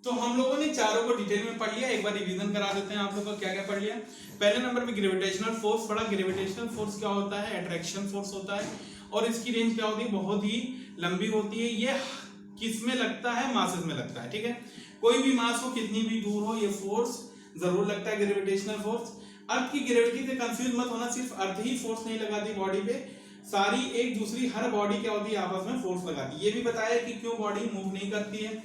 तो हम लोगों ने चारों को डिटेल में पढ़ लिया, एक बार रिवीजन करा देते हैं आप लोगों को क्या क्या पढ़ लिया। पहले नंबर पे ग्रेविटेशनल फोर्स पढ़ा। ग्रेविटेशनल फोर्स क्या होता है? अट्रैक्शन फोर्स होता है, और इसकी रेंज क्या होती है? बहुत ही लंबी होती है। ये किस में लगता है? मासेस में लगता है, ठीक है। कोई भी मास हो, कितनी भी दूर हो, ये फोर्स जरूर लगता है, ग्रेविटेशनल फोर्स। अर्थ की ग्रेविटी से कंफ्यूज मत होना, सिर्फ अर्थ ही फोर्स नहीं लगाती बॉडी पे, सारी एक दूसरी हर बॉडी क्या होती है? आपस में फोर्स लगाती है। ये भी बताया कि क्यों बॉडी मूव नहीं करती है।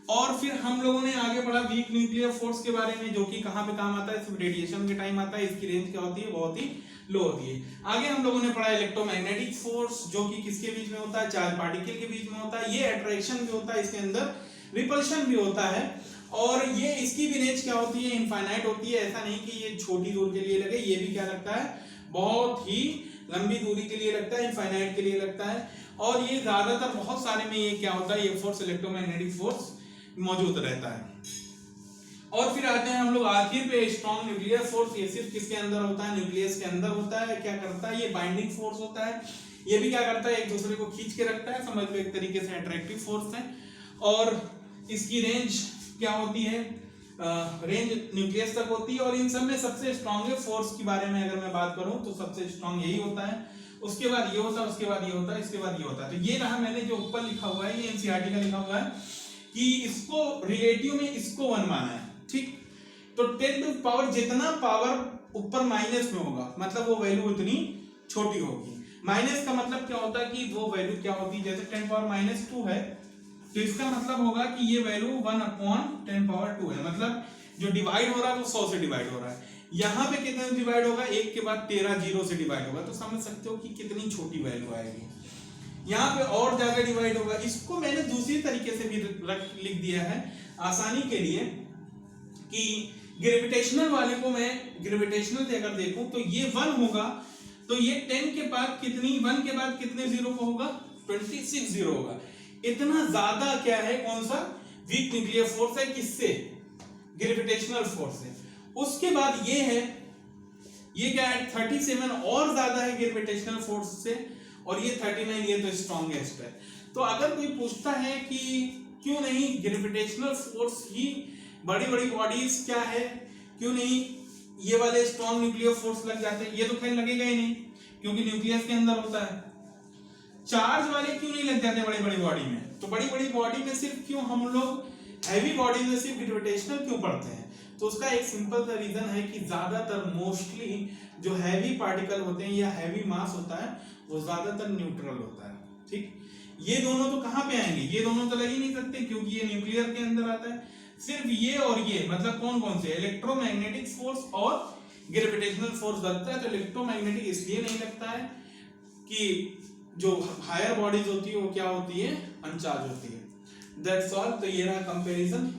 और फिर हम लोगों ने आगे बढ़ा वीक न्यूक्लियर फोर्स के बारे में, जो कि कहां पे काम आता है? सिर्फ रेडिएशन के टाइम आता है। इसकी रेंज क्या होती है? बहुत ही लो होती है। आगे हम लोगों ने पढ़ा इलेक्ट्रोमैग्नेटिक फोर्स, जो कि किसके बीच में होता है? चार्ज पार्टिकल के बीच में होता है। ये अट्रैक्शन भी होता है, इसके अंदर रिपल्शन भी होता है। और ये इसकी भी रेंज क्या होती है? इनफाइनाइट होती है। ऐसा नहीं कि ये छोटी दूर के लिए लगे, ये भी क्या लगता है? बहुत ही लंबी दूरी के लिए लगता है, इनफाइनाइट के लिए लगता है। और ये ज्यादातर बहुत सारे में ये क्या होता है? ये फोर्स इलेक्ट्रोमैग्नेटिक फोर्स मौजूद रहता है। और फिर आते हैं हम लोग आखिर पे स्ट्रॉन्ग न्यूक्लियर फोर्स। ये सिर्फ किसके अंदर होता है? न्यूक्लियस के अंदर होता है। क्या करता है? ये बाइंडिंग फोर्स होता है। ये भी क्या करता है? एक दूसरे को खींच के रखता है, समझ लो एक तरीके से अट्रैक्टिव फोर्स है। और इसकी रेंज क्या होती है? रेंज न्यूक्लियस तक होती है। और इन सब में सबसे स्ट्रॉन्ग फोर्स के बारे में अगर मैं बात करूं तो सबसे स्ट्रॉन्ग यही होता है। उसके बाद ये होता है, उसके बाद ये होता है, इसके बाद ये होता है। तो ये रहा, मैंने जो ऊपर लिखा हुआ है ये एनसीईआरटी का लिखा हुआ है कि इसको रिलेटिव में इसको 1 माना है, ठीक। तो 10 टू पावर जितना पावर ऊपर माइनस में होगा, मतलब वो वैल्यू इतनी छोटी होगी। माइनस का मतलब क्या होता है कि वो वैल्यू क्या होती है? जैसे 10 पावर -2 है, तो इसका मतलब होगा कि ये वैल्यू 1/10 पावर 2 है। मतलब जो डिवाइड हो रहा है वो 100 से डिवाइड हो रहा है। यहाँ पे कितने से डिवाइड होगा? 1 के बाद 13 जीरो से डिवाइड होगा। तो समझ सकते हो कि कितनी छोटी वैल्यू आएगी। यहाँ पे और ज्यादा डिवाइड होगा। इसको मैंने दूसरी तरीके से भी लिख दिया है आसानी के लिए कि ग्रेविटेशनल वाले को मैं ग्रेविटेशनल से अगर देखूं तो ये 1 होगा, तो ये 10 के बाद कितनी 1 के बाद कितने जीरो को होगा? 26 जीरो होगा। इतना ज्यादा क्या है? कौन सा? वीक न्यूक्लियर फोर्स है। किससे? ग्रेविटेशनल फोर्स से। उसके बाद ये है, ये क्या है? 37 और ज्यादा है ग्रेविटेशनल फोर्स से, और ये 39, ये तो स्ट्रॉन्गेस्ट है। तो अगर कोई पूछता है कि क्यों नहीं ग्रेविटेशनल फोर्स ही बड़ी बड़ी बॉडीज क्या है, क्यों नहीं ये वाले स्ट्रॉन्ग न्यूक्लियर फोर्स लग जाते हैं? ये तो खैर लगेगा ही नहीं, क्योंकि न्यूक्लियस के अंदर होता है। चार्ज वाले क्यों नहीं लग जाते बड़ी बड़ी बॉडी में? तो बड़ी बड़ी बॉडी में सिर्फ क्यों हम लोग हैवी बॉडी में सिर्फ ग्रेविटेशनल क्यों पढ़ते हैं? तो उसका एक सिंपल सा रीजन है कि ज्यादातर मोस्टली जो हैवी पार्टिकल होते हैं या हैवी मास होता है वो ज्यादातर न्यूट्रल होता है, ठीक। ये दोनों तो कहां पे आएंगे? ये दोनों तो लग ही नहीं सकते, क्योंकि ये न्यूक्लियर के अंदर आता है। सिर्फ ये और ये, मतलब कौन कौन से? इलेक्ट्रोमैग्नेटिक फोर्स और ग्रेविटेशनल फोर्स लगता है। तो इलेक्ट्रोमैग्नेटिक इसलिए नहीं लगता है कि जो हायर बॉडीज होती है वो क्या होती है? अनचार्ज होती है। That's all. तो ये रहा कंपैरिजन।